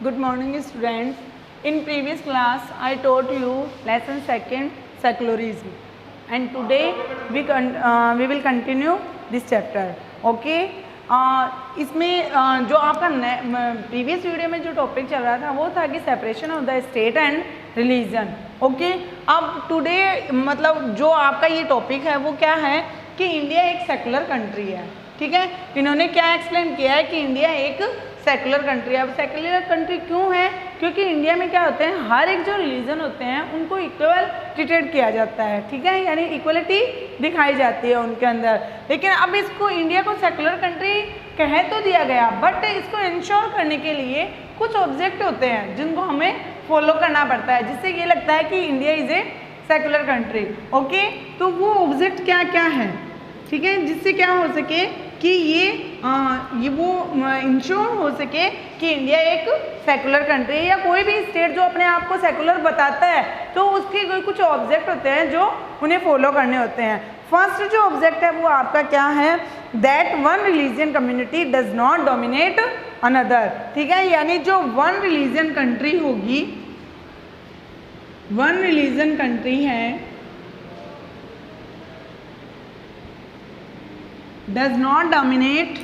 Good morning, students. In previous class, I taught you lesson second, secularism, and today we will continue this chapter. Okay? इसमें जो आपका previous video में जो topic चल रहा था वो था कि separation of the state and religion. Okay, अब टुडे मतलब जो आपका ये टॉपिक है वो क्या है कि इंडिया एक सेकुलर कंट्री है. ठीक है, इन्होंने क्या एक्सप्लेन किया है कि इंडिया एक सेकुलर कंट्री है. अब सेकुलर कंट्री क्यों है? क्योंकि इंडिया में क्या होते हैं, हर एक जो रिलीजन होते हैं उनको इक्वल ट्रीटेड किया जाता है. ठीक है, यानी इक्वलिटी दिखाई जाती है उनके अंदर. लेकिन अब इसको इंडिया को सेकुलर कंट्री कह तो दिया गया, बट इसको इंश्योर करने के लिए कुछ ऑब्जेक्ट होते हैं जिनको हमें फॉलो करना पड़ता है, जिससे ये लगता है कि India is a secular country. Okay, तो वो ऑब्जेक्ट क्या क्या है, ठीक है, जिससे क्या हो सके कि ये वो इंश्योर हो सके कि इंडिया एक सेकुलर कंट्री है. या कोई भी स्टेट जो अपने आप को सेकुलर बताता है तो उसके कोई कुछ ऑब्जेक्ट होते हैं जो उन्हें फॉलो करने होते हैं. फर्स्ट जो ऑब्जेक्ट है वो आपका क्या है, that one religion community does not dominate another. ठीक है, यानी जो वन रिलीजियन कंट्री होगी, वन रिलीजन कंट्री है, does not dominate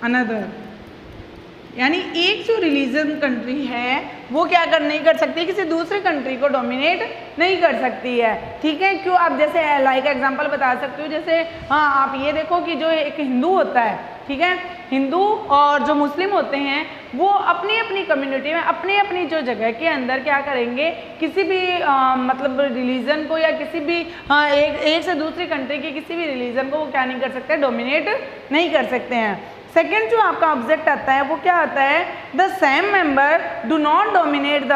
another. यानी एक जो रिलीजन कंट्री है वो क्या नहीं कर सकती, किसी दूसरे कंट्री को डोमिनेट नहीं कर सकती है. ठीक है, क्यों? आप जैसे लाइक एग्जांपल बता सकते हो, जैसे आप ये देखो कि जो एक हिंदू होता है, ठीक है, हिंदू और जो मुस्लिम होते हैं वो अपनी अपनी कम्युनिटी में अपनी अपनी जो जगह के अंदर क्या करेंगे, किसी भी मतलब रिलीजन को या किसी भी एक से दूसरी कंट्री की किसी भी रिलीजन को वो क्या नहीं कर सकते, डोमिनेट नहीं कर सकते हैं. सेकेंड जो आपका ऑब्जेक्ट आता है वो क्या आता है, the same member do not dominate the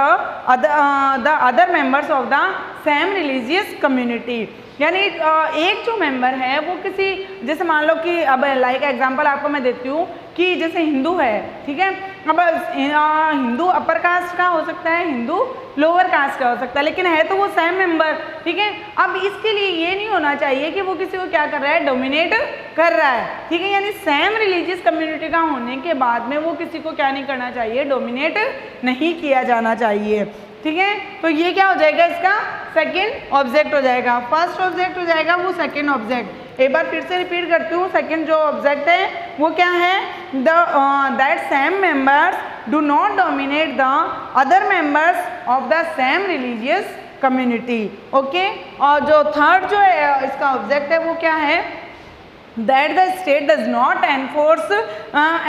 other members of the same religious community. यानी एक जो मेंबर है वो किसी, जैसे मान लो कि अब लाइक एग्जांपल आपको मैं देती हूँ कि जैसे हिंदू है, ठीक है, अब हिंदू अपर कास्ट का हो सकता है, हिंदू लोअर कास्ट का हो सकता है, लेकिन है तो वो सेम मेंबर. ठीक है, अब इसके लिए ये नहीं होना चाहिए कि वो किसी को क्या कर रहा है, डोमिनेट कर रहा है. ठीक है, यानी सेम रिलीजियस कम्युनिटी का होने के बाद में वो किसी को क्या नहीं करना चाहिए, डोमिनेट नहीं किया जाना चाहिए. ठीक है, तो ये क्या हो जाएगा, इसका सेकंड ऑब्जेक्ट हो जाएगा. फर्स्ट ऑब्जेक्ट हो जाएगा वो सेकंड ऑब्जेक्ट. एक बार फिर से रिपीट करती हूँ, सेकंड जो ऑब्जेक्ट है वो क्या है, that same members do not dominate the other members of the same religious community. Okay, और जो थर्ड जो है इसका ऑब्जेक्ट है वो क्या है, that the state does not enforce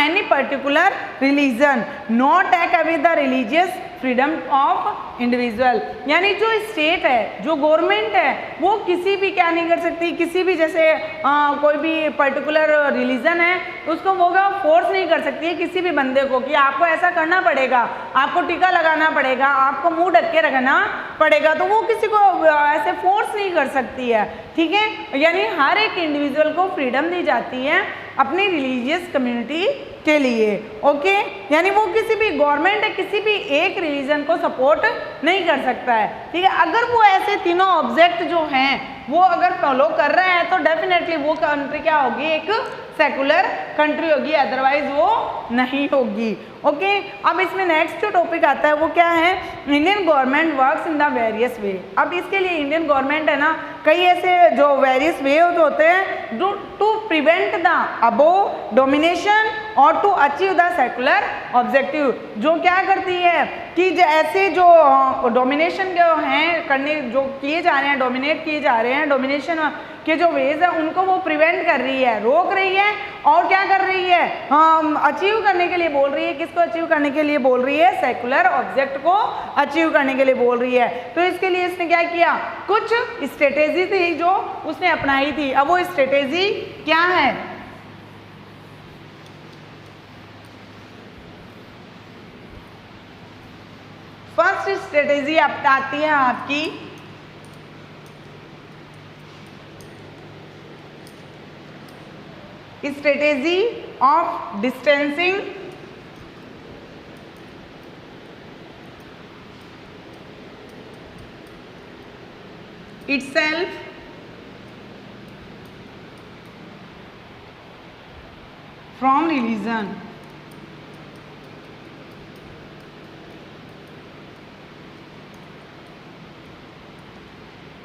any particular religion, not take away the religious freedom of individual. यानी जो स्टेट है, जो गवर्नमेंट है, वो किसी भी क्या नहीं कर सकती, किसी भी जैसे कोई भी पर्टिकुलर रिलीजन है उसको वो फोर्स नहीं कर सकती है किसी भी बंदे को कि आपको ऐसा करना पड़ेगा, आपको टीका लगाना पड़ेगा, आपको मुंह ढक के रखना पड़ेगा, तो वो किसी को ऐसे फोर्स नहीं कर सकती है. ठीक है, यानी हर एक इंडिविजुअल को फ्रीडम दी जाती है अपनी रिलीजियस कम्युनिटी के लिए. ओके, यानी वो किसी भी गवर्नमेंट है किसी भी एक रिलीजन को सपोर्ट नहीं कर सकता है. ठीक है, अगर वो ऐसे तीनों ऑब्जेक्ट जो हैं वो अगर फॉलो कर रहे हैं तो डेफिनेटली वो कंट्री क्या होगी, एक सेकुलर कंट्री होगी, अदरवाइज वो नहीं होगी. ओके, अब इसमें नेक्स्ट जो टॉपिक आता है वो क्या है, Indian government works in the various वे. अब इसके लिए इंडियन गवर्नमेंट है ना, कई ऐसे जो वेरियस वे होते हैं to prevent the above domination और to achieve the secular objective. जो क्या करती है कि ऐसे जो डोमिनेशन जो हैं करने जो किए जा रहे हैं, डोमिनेट किए जा रहे हैं, डोमिनेशन के जो वेज है उनको वो प्रिवेंट कर रही है, रोक रही है, और क्या कर रही है, अचीव करने के लिए बोल रही है. किसको अचीव करने के लिए बोल रही है, सेकुलर ऑब्जेक्ट को अचीव करने के लिए बोल रही है. तो इसके लिए इसने क्या किया, कुछ स्ट्रेटेजी थी जो उसने अपनाई थी. अब वो स्ट्रेटेजी क्या है, फर्स्ट स्ट्रेटेजी आती है आपकी strategy of distancing itself from religion.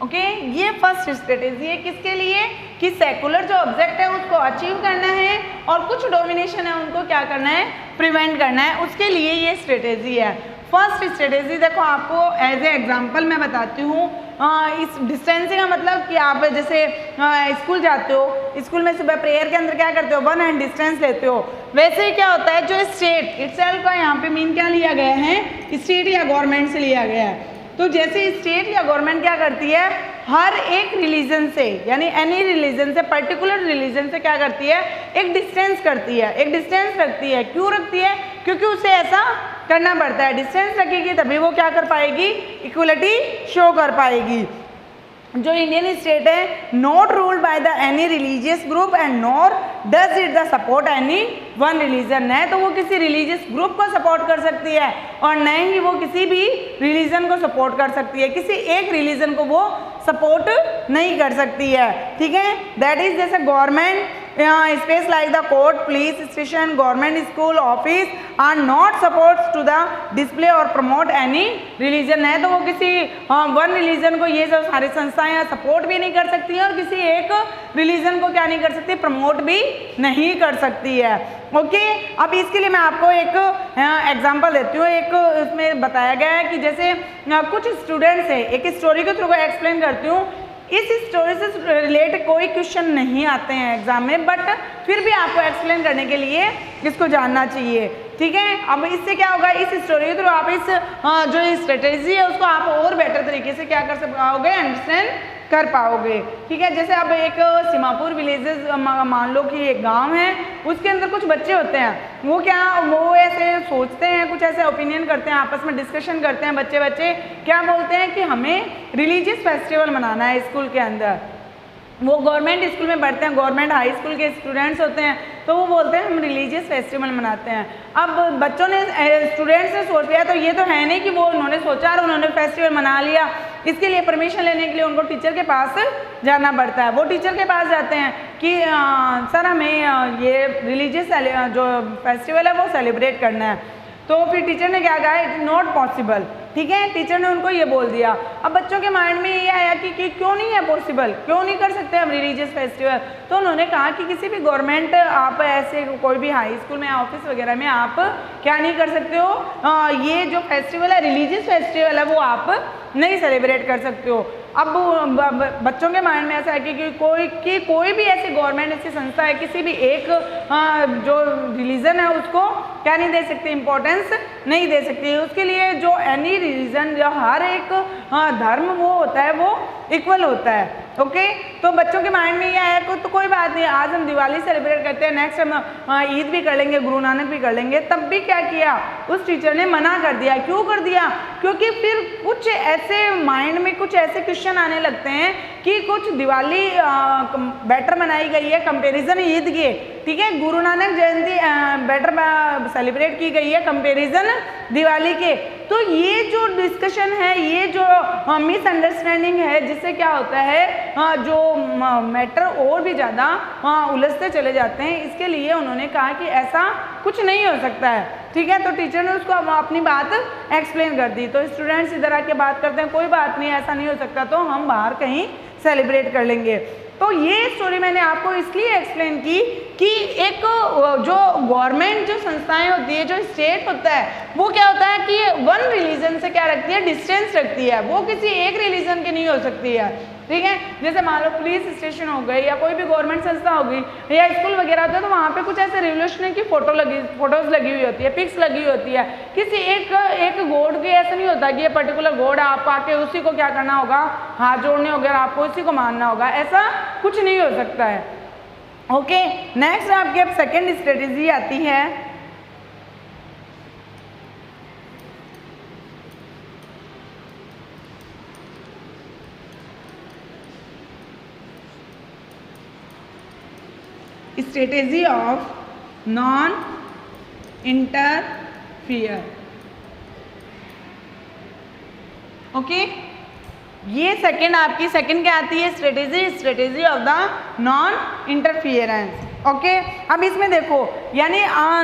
Okay ये फर्स्ट स्ट्रेटेजी है किसके लिए कि सेकुलर जो ऑब्जेक्ट है उसको अचीव करना है और कुछ डोमिनेशन है उनको क्या करना है, प्रिवेंट करना है, उसके लिए ये स्ट्रेटेजी है। फर्स्ट स्ट्रेटेजी देखो आपको एज ए एग्जांपल मैं बताती हूँ। इस डिस्टेंसिंग का मतलब कि आप जैसे स्कूल जाते हो, स्कूल में सुबह प्रेयर के अंदर क्या करते हो, 1 हैंड डिस्टेंस लेते हो। वैसे ही क्या होता है जो स्टेट इटसेल्फ का यहाँ पे मीन क्या लिया गया है, स्टेट या गवर्नमेंट से लिया गया है। तो जैसे स्टेट या गवर्नमेंट क्या करती है, हर एक रिलीजन से यानी एनी रिलीजन से, पर्टिकुलर रिलीजन से क्या करती है, एक डिस्टेंस करती है, एक डिस्टेंस रखती है। क्यों रखती है, क्योंकि उसे ऐसा करना पड़ता है। डिस्टेंस रखेगी तभी वो क्या कर पाएगी, इक्वलिटी शो कर पाएगी। जो इंडियन स्टेट है not ruled by the any religious group and nor does it the support any one religion. न तो वो किसी रिलीजियस ग्रुप को सपोर्ट कर सकती है और न ही वो किसी भी रिलीजन को सपोर्ट कर सकती है, किसी एक रिलीजन को वो सपोर्ट नहीं कर सकती है। ठीक है, दैट इज जैसे government space like the court, police station, government school, office are not supports to the display और प्रमोट एनी रिलीजन। है तो वो किसी वन रिलीजन को ये जो सारी संस्थाएं सपोर्ट भी नहीं कर सकती हैं और किसी एक रिलीजन को क्या नहीं कर सकती, प्रमोट भी नहीं कर सकती है। ओके अब इसके लिए मैं आपको एक एग्जांपल देती हूँ। एक उसमें बताया गया है कि जैसे कुछ स्टूडेंट्स है, एक स्टोरी के थ्रू एक्सप्लेन करती हूँ। इस स्टोरी से रिलेट कोई क्वेश्चन नहीं आते हैं एग्जाम में, बट फिर भी आपको एक्सप्लेन करने के लिए इसको जानना चाहिए। ठीक है, अब इससे क्या होगा, इस स्टोरी के थ्रू आप इस जो स्ट्रेटेजी है उसको आप और बेटर तरीके से क्या कर पाओगे, अंडरस्टैंड कर पाओगे। ठीक है, जैसे अब एक सीमापुर विलेजेस मान लो कि एक गांव है, उसके अंदर कुछ बच्चे होते हैं, वो ऐसे सोचते हैं, कुछ ऐसे ओपिनियन करते हैं, आपस में डिस्कशन करते हैं। बच्चे क्या बोलते हैं कि हमें रिलीजियस फेस्टिवल मनाना है स्कूल के अंदर। वो गवर्नमेंट स्कूल में पढ़ते हैं, गवर्नमेंट हाई स्कूल के स्टूडेंट्स होते हैं, तो वो बोलते हैं हम रिलीजियस फेस्टिवल मनाते हैं। अब बच्चों ने, स्टूडेंट्स ने सोच लिया, तो ये तो है नहीं कि वो उन्होंने सोचा और उन्होंने फेस्टिवल मना लिया। इसके लिए परमिशन लेने के लिए उनको टीचर के पास जाना पड़ता है। वो टीचर के पास जाते हैं कि सर हमें ये रिलीजियस जो फेस्टिवल है वो सेलिब्रेट करना है। तो फिर टीचर ने क्या कहा, इट्स नॉट पॉसिबल। ठीक है, टीचर ने उनको ये बोल दिया। अब बच्चों के माइंड में ये आया कि क्यों नहीं है पॉसिबल, क्यों नहीं कर सकते हम रिलीजियस फेस्टिवल। तो उन्होंने कहा कि किसी भी गवर्नमेंट आप ऐसे कोई भी हाई स्कूल में, ऑफिस वगैरह में आप क्या नहीं कर सकते हो, ये जो फेस्टिवल है रिलीजियस फेस्टिवल है वो आप नहीं सेलिब्रेट कर सकते हो। अब बच्चों के माइंड में ऐसा है कि कोई भी ऐसी गवर्नमेंट ऐसी संस्था है, किसी भी एक जो रिलीजन है उसको क्या नहीं दे सकती, इम्पोर्टेंस नहीं दे सकती। उसके लिए जो एनी रिलीजन, जो हर एक धर्म वो होता है वो इक्वल होता है। ओके, तो बच्चों के माइंड में ये आया तो कोई बात नहीं, आज हम दिवाली सेलिब्रेट करते हैं, नेक्स्ट हम ईद भी कर लेंगे, गुरु नानक भी कर लेंगे। तब भी क्या किया, उस टीचर ने मना कर दिया। क्यों कर दिया, क्योंकि फिर कुछ ऐसे माइंड में कुछ ऐसे क्वेश्चन आने लगते हैं कि कुछ दिवाली बेटर मनाई गई है कंपेरिजन ईद के। ठीक है, गुरु नानक जयंती बेटर सेलिब्रेट की गई है कंपेरिजन दिवाली के। तो ये जो डिस्कशन है, ये जो मिसअंडरस्टैंडिंग है, जिससे क्या होता है जो मैटर और भी ज़्यादा उलझते चले जाते हैं। इसके लिए उन्होंने कहा कि ऐसा कुछ नहीं हो सकता है। ठीक है, तो टीचर ने उसको अपनी बात एक्सप्लेन कर दी। तो स्टूडेंट्स इधर आके बात करते हैं, कोई बात नहीं ऐसा नहीं हो सकता, तो हम बाहर कहीं सेलिब्रेट कर लेंगे। तो ये स्टोरी मैंने आपको इसलिए एक्सप्लेन की कि एक जो गवर्नमेंट जो संस्थाएं होती है, जो स्टेट होता है, वो क्या होता है कि वन रिलीजन से क्या रखती है, डिस्टेंस रखती है। वो किसी एक रिलीजन की नहीं हो सकती है। ठीक है, जैसे मान लो पुलिस स्टेशन हो गई या कोई भी गवर्नमेंट संस्था हो गई या स्कूल वगैरह होता है, तो वहाँ पे कुछ ऐसे रिवोल्यूशनरी की फोटोज लगी हुई होती है, पिक्स लगी हुई होती है। किसी एक गॉड की ऐसा नहीं होता कि ये पर्टिकुलर गॉड है, आप आके उसी को क्या करना होगा, हाथ जोड़ने होगा, आपको उसी को मानना होगा, ऐसा कुछ नहीं हो सकता है। ओके, नेक्स्ट आपकी अब सेकेंड स्ट्रेटेजी आती है strategy of non interfere. Okay, ये सेकंड आपकी सेकंड क्या आती है strategy of the non interference. Okay अब इसमें देखो यानी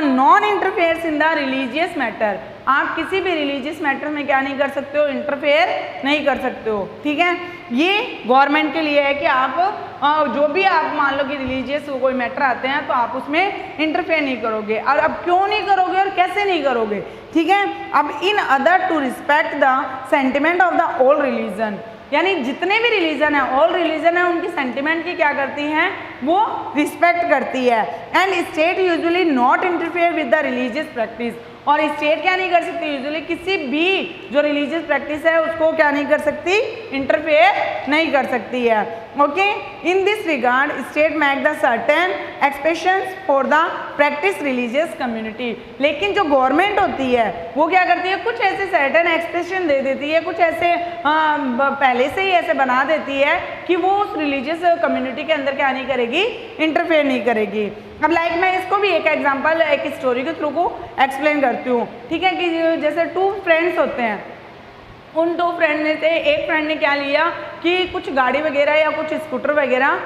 non interferes in the religious matter, आप किसी भी रिलीजियस मैटर में क्या नहीं कर सकते हो, इंटरफेयर नहीं कर सकते हो। ठीक है, ये गवर्नमेंट के लिए है कि आप जो भी आप मान लो कि रिलीजियस कोई मैटर आते हैं तो आप उसमें इंटरफेयर नहीं करोगे। और अब क्यों नहीं करोगे और कैसे नहीं करोगे, ठीक है। अब in other to respect the sentiment of the all religion, यानी जितने भी रिलीजन है, ऑल रिलीजन है, उनकी सेंटिमेंट की क्या करती हैं, वो रिस्पेक्ट करती है। And state usually not interfere with the religious practice, और स्टेट क्या नहीं कर सकती, यूजुअली किसी भी जो रिलीजियस प्रैक्टिस है उसको क्या नहीं कर सकती, इंटरफेयर नहीं कर सकती है। Okay, in this regard state make the certain expressions for the practice religious community, लेकिन जो गवर्नमेंट होती है वो क्या करती है, कुछ ऐसे सर्टेन एक्सप्रेशन दे देती है, कुछ ऐसे पहले से ही ऐसे बना देती है कि वो उस रिलीजियस कम्युनिटी के अंदर क्या नहीं करेगी, इंटरफेयर नहीं करेगी। अब लाइक मैं इसको भी एक एग्जांपल एक स्टोरी के थ्रू को एक्सप्लेन करती हूँ। ठीक है, कि जैसे 2 फ्रेंड्स होते हैं, उन 2 फ्रेंड में से एक फ्रेंड ने क्या लिया कि कुछ गाड़ी वगैरह या कुछ स्कूटर वगैरह,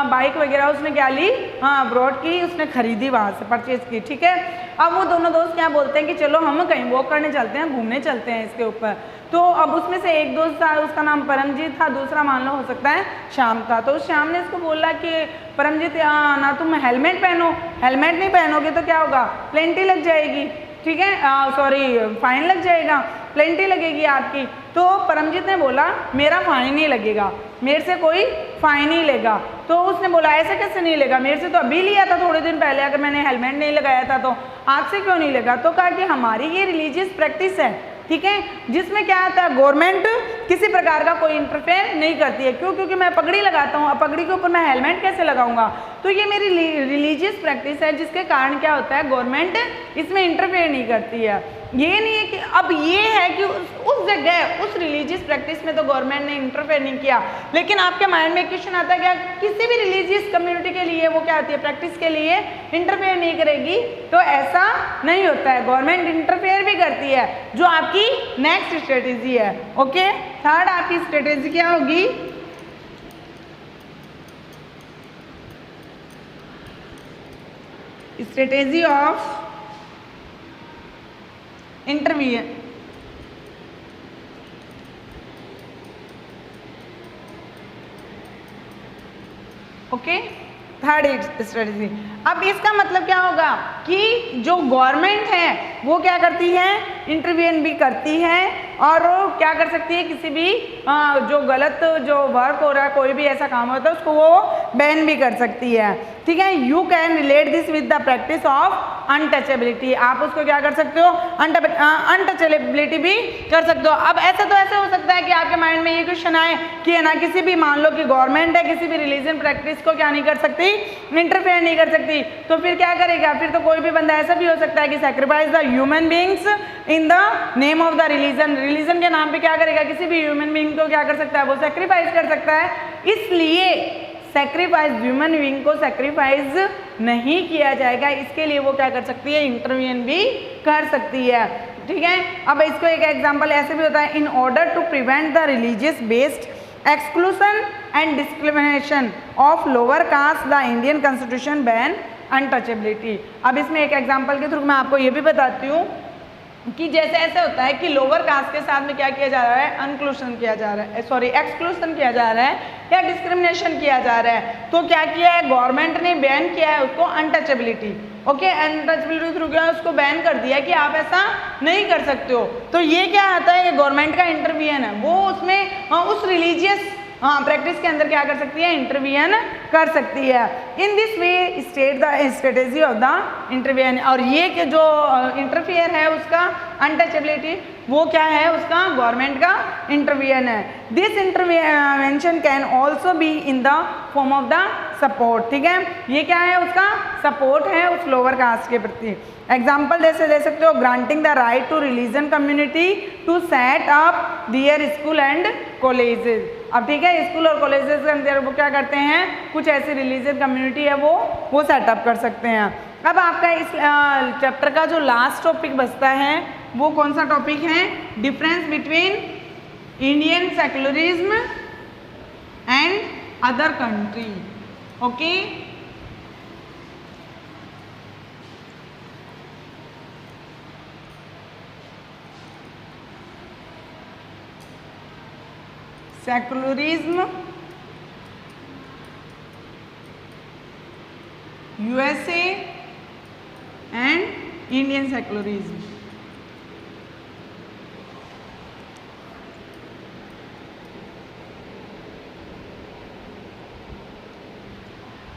बाइक वगैरह उसने क्या ली, ब्रॉड की, उसने खरीदी, वहाँ से परचेज की। ठीक है, अब वो दोनों दोस्त क्या बोलते हैं कि चलो हम कहीं वॉक करने चलते हैं, घूमने चलते हैं इसके ऊपर। तो अब उसमें से एक दोस्त था, उसका नाम परमजीत था, दूसरा मान लो हो सकता है श्याम था। तो श्याम ने इसको बोला कि परमजीत ना तुम हेलमेट पहनो, हेलमेट नहीं पहनोगे तो क्या होगा, पेनल्टी लग जाएगी। ठीक है, सॉरी फाइन लग जाएगा, पेनल्टी लगेगी आपकी। तो परमजीत ने बोला मेरा फाइन नहीं लगेगा, मेरे से कोई फाइन नहीं लेगा। तो उसने बोला ऐसे कैसे नहीं लेगा, मेरे से तो अभी लिया था थोड़े दिन पहले, अगर मैंने हेलमेट नहीं लगाया था तो आपसे क्यों नहीं लगा। तो कहा कि हमारी ये रिलीजियस प्रैक्टिस है, ठीक है, जिसमें क्या आता है, गवर्नमेंट किसी प्रकार का कोई इंटरफेयर नहीं करती है। क्यों, क्योंकि मैं पगड़ी लगाता हूँ, अब पगड़ी के ऊपर मैं हेलमेट कैसे लगाऊंगा। तो ये मेरी रिलीजियस प्रैक्टिस है, जिसके कारण क्या होता है, गवर्नमेंट इसमें इंटरफेयर नहीं करती है। ये नहीं है कि अब ये है कि उस जगह उस रिलीजियस प्रैक्टिस में तो गवर्नमेंट ने इंटरफेयर नहीं किया, लेकिन आपके माइंड में क्वेश्चन आता है क्या किसी भी रिलीजियस कम्युनिटी के लिए वो क्या होती है, प्रैक्टिस के लिए इंटरफेयर नहीं करेगी। तो ऐसा नहीं होता है, गवर्नमेंट इंटरफेयर भी करती है, जो आपकी नेक्स्ट स्ट्रेटेजी है। ओके, थर्ड आपकी स्ट्रेटेजी क्या होगी, strategy of intervene. Okay, third strategy. अब इसका मतलब क्या होगा कि जो गवर्नमेंट है वो क्या करती है, इंटरवीन भी करती है, और वो क्या कर सकती है, किसी भी जो गलत जो वर्क हो रहा है, कोई भी ऐसा काम होता है उसको वो बैन भी कर सकती है। ठीक है, you can relate this with the practice of untouchability, आप उसको क्या कर सकते हो, अनटचेबिलिटी भी कर सकते हो। अब ऐसा तो ऐसे हो सकता है कि आपके माइंड में ये क्वेश्चन आए कि है ना, किसी भी मान लो कि गवर्नमेंट है किसी भी रिलीजन प्रैक्टिस को क्या नहीं कर सकती, इंटरफेयर नहीं कर सकती, तो फिर क्या करेगा, फिर तो कोई भी बंदा ऐसा भी हो सकता है कि sacrifice the human beings in the name of the religion, religion के नाम पे क्या करेगा, किसी भी ह्यूमन बींग को क्या कर सकता है, वो सैक्रिफाइस कर सकता है। इसलिए सैक्रिफाइस ह्यूमन बींग को सैक्रिफाइस नहीं किया जाएगा, इसके लिए वो क्या कर सकती है, इंटरवीन भी कर सकती है। ठीक है, अब इसको एक एग्जांपल ऐसे भी होता है, in order to prevent the religious based exclusion and discrimination of lower caste the Indian constitution ban untouchability. अब इसमें एक एग्जांपल के थ्रू मैं आपको ये भी बताती हूँ कि जैसे ऐसे होता है कि लोअर कास्ट के साथ में क्या किया जा रहा है, अनक्लूशन किया जा रहा है, सॉरी एक्सक्लूशन किया जा रहा है या डिस्क्रिमिनेशन किया जा रहा है। तो क्या किया है, गवर्नमेंट ने बैन किया है उसको, अनटचेबिलिटी। ओके, अनटचेबिलिटी थ्रू क्या उसको बैन कर दिया कि आप ऐसा नहीं कर सकते हो। तो ये क्या आता है, गवर्नमेंट का इंटरवीन है, वो उसमें उस रिलीजियस प्रैक्टिस के अंदर क्या कर सकती है, इंटरवीन कर सकती है। In this way state the strategy of the intervene, और ये कि जो इंटरफेयर है उसका अनटचेबिलिटी, वो क्या है, उसका गवर्नमेंट का इंटरवीन है। This intervention can also be in the form of the support. ठीक है, ये क्या है, उसका सपोर्ट है उस लोअर कास्ट के प्रति। एग्जाम्पल जैसे दे सकते हो, granting the right to religion community to set up their school and colleges. अब ठीक है, स्कूल और कॉलेजेस के अंदर वो क्या करते हैं, कुछ ऐसी रिलीजियस कम्युनिटी है वो सेटअप कर सकते हैं। अब आपका इस चैप्टर का जो लास्ट टॉपिक बचता है वो कौन सा टॉपिक है, difference between Indian secularism and other country. Okay, secularism, USA and Indian secularism.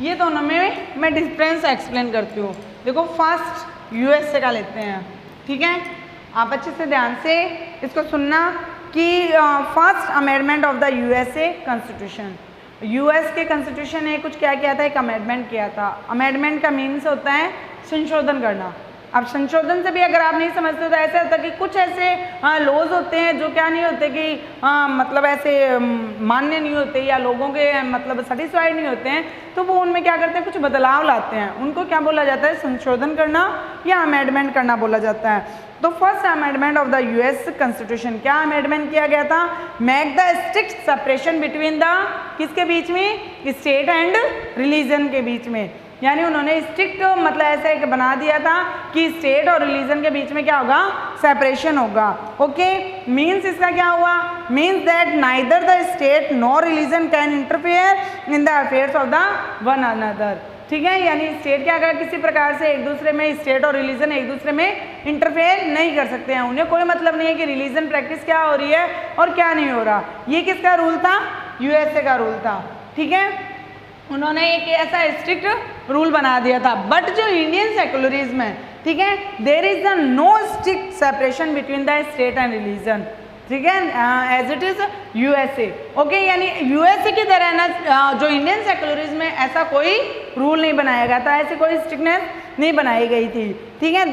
ये दोनों में मैं डिफरेंस एक्सप्लेन करती हूँ। देखो फर्स्ट यूएसए का लेते हैं, ठीक है, आप अच्छे से ध्यान से इसको सुनना कि first amendment of the USA constitution, US के कॉन्स्टिट्यूशन ने कुछ क्या किया था, एक अमेंडमेंट किया था। अमेंडमेंट का मीन्स होता है संशोधन करना। अब संशोधन से भी अगर आप नहीं समझते तो ऐसा होता है कि कुछ ऐसे लॉज होते हैं जो क्या नहीं होते कि मतलब ऐसे मान्य नहीं होते या लोगों के मतलब सेटिस्फाइड नहीं होते हैं, तो वो उनमें क्या करते हैं, कुछ बदलाव लाते हैं। उनको क्या बोला जाता है, संशोधन करना या अमेंडमेंट करना बोला जाता है। तो first amendment of the US constitution, क्या अमेंडमेंट किया गया था, make the strict separation between the, किसके बीच में, स्टेट एंड रिलीजन के बीच में। यानी उन्होंने स्ट्रिक्ट मतलब ऐसे एक बना दिया था कि स्टेट और रिलीजन के बीच में क्या होगा, सेपरेशन होगा। ओके, मीन्स इसका क्या हुआ, means that neither the state nor religion can interfere in the affairs of the one another. ठीक है, यानी स्टेट क्या अगर किसी प्रकार से एक दूसरे में, स्टेट और रिलीजन एक दूसरे में इंटरफेयर नहीं कर सकते हैं। उन्हें कोई मतलब नहीं है कि रिलीजन प्रैक्टिस क्या हो रही है और क्या नहीं हो रहा। ये किसका रूल था, यूएसए का रूल था। ठीक है, उन्होंने एक ऐसा स्ट्रिक्ट रूल बना दिया था। बट जो इंडियन सेकुलरिज्म है, ठीक है, there is the no strict separation between the state and religion. ठीक है, as it is USA. Okay, यानी यूएसए की तरह ना जो इंडियन सेकुलरिज्म है ऐसा कोई रूल नहीं बनाया गया था, ऐसी कोई स्ट्रिक्टनेस नहीं बनाई गई थी। ठीक है,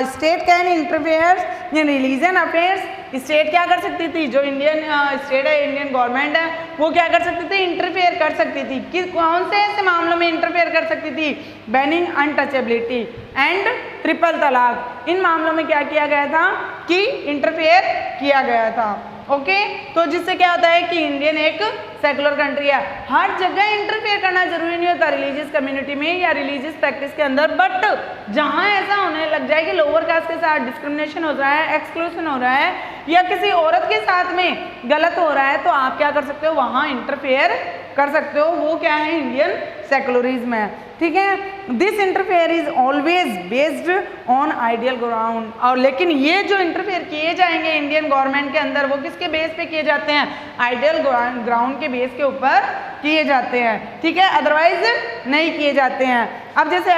state can interfere in religion affairs, state क्या कर सकती थी, जो इंडियन स्टेट है, इंडियन गवर्नमेंट है, वो क्या कर सकती थी, इंटरफेयर कर सकती थी। कि कौन से ऐसे मामलों में इंटरफेयर कर सकती थी, बैनिंग अनटचेबिलिटी एंड ट्रिपल तलाक। इन मामलों में क्या किया गया था कि इंटरफेयर किया गया था। ओके, तो जिससे क्या होता है कि इंडियन एक सेकुलर कंट्री है। हर जगह इंटरफेयर करना जरूरी नहीं होता रिलीजियस कम्युनिटी में या रिलीजियस प्रैक्टिस के अंदर, बट जहाँ ऐसा होने लग जाए कि लोअर कास्ट के साथ डिस्क्रिमिनेशन हो रहा है, एक्सक्लूशन हो रहा है या किसी औरत के साथ में गलत हो रहा है, तो आप क्या कर सकते हो, वहाँ इंटरफेयर कर सकते हो। वो क्या है, इंडियन सेकुलरिज्म है। ठीक है, this interfere is always based on ideal ground. और लेकिन ये जो इंटरफेयर किए जाएंगे इंडियन गवर्नमेंट के अंदर, वो किसके बेस पे किए जाते हैं, आइडियल ग्राउंड के बेस के ऊपर किए जाते हैं। ठीक है, अदरवाइज नहीं किए जाते हैं। अब जैसे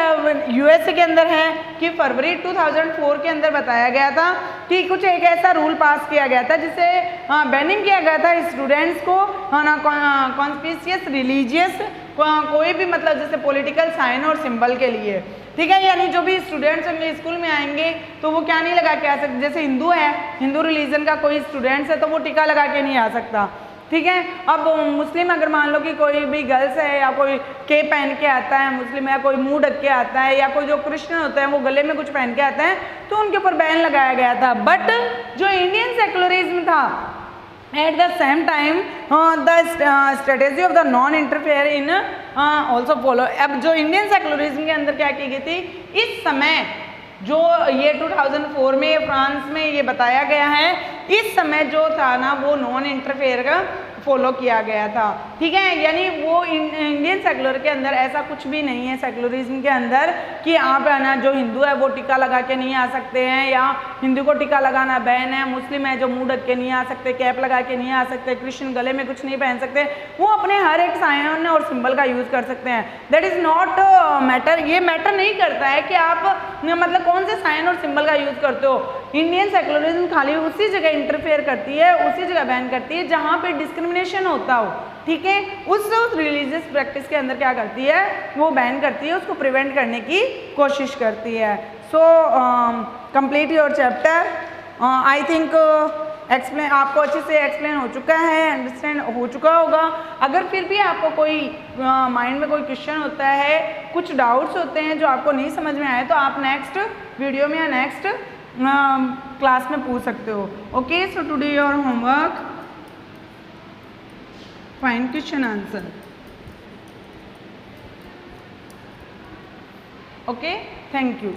यूएसए के अंदर है कि फरवरी 2004 के अंदर बताया गया था कि कुछ एक ऐसा रूल पास किया गया था जिससे बैनिंग किया गया था स्टूडेंट्स को कॉन्स्पिशियस रिलीजियस कोई भी मतलब जैसे पॉलिटिकल साइन और सिंबल के लिए। ठीक है, यानी जो भी स्टूडेंट्स होंगे स्कूल में आएंगे तो वो क्या नहीं लगा के आ सकते, जैसे हिंदू है, हिंदू रिलीजन का कोई स्टूडेंट्स है तो वो टीका लगा के नहीं आ सकता। ठीक है, अब मुस्लिम अगर मान लो कि कोई भी गर्ल्स है या कोई के पहन के आता है मुस्लिम, या कोई मुंह ढक के आता है, या कोई जो क्रिश्चियन होता है वो गले में कुछ पहन के आता है, तो उनके ऊपर बैन लगाया गया था। बट जो इंडियन सेकुलरिज्म था, at the same time the strategy of the non interfere in also follow। अब जो इंडियन सेकुलरिज्म के अंदर क्या की गई थी, इस समय जो ये 2004 में फ्रांस में ये बताया गया है, इस समय जो था ना वो नॉन इंटरफेयर का फॉलो किया गया था। ठीक है, यानी वो इंडियन सेकुलर के अंदर ऐसा कुछ भी नहीं है सेकुलरिज्म के अंदर कि आप है ना जो हिंदू है वो टिक्का लगा के नहीं आ सकते हैं, या हिंदू को टिक्का लगाना बैन है, मुस्लिम है जो मुंह ढक के नहीं आ सकते, कैप लगा के नहीं आ सकते, क्रिश्चियन गले में कुछ नहीं पहन सकते, वो अपने हर एक साइन और सिंबल का यूज़ कर सकते हैं। That is not matter. ये मैटर नहीं करता है कि आप मतलब कौन से साइन और सिंबल का यूज़ करते हो। इंडियन सेकुलरिज्म खाली उसी जगह इंटरफेयर करती है, उसी जगह बैन करती है जहाँ पे डिस्क्रिमिनेशन होता हो। ठीक है, उस रिलीजियस प्रैक्टिस के अंदर क्या करती है, वो बैन करती है, उसको प्रिवेंट करने की कोशिश करती है। So complete your chapter. I think explain आपको अच्छे से एक्सप्लेन हो चुका है, अंडरस्टैंड हो चुका होगा। अगर फिर भी आपको कोई माइंड में कोई क्वेश्चन होता है, कुछ डाउट्स होते हैं जो आपको नहीं समझ में आए, तो आप नेक्स्ट वीडियो में या नेक्स्ट क्लास में पूछ सकते हो। Okay, so to do your homework, find question answer. Okay, thank you.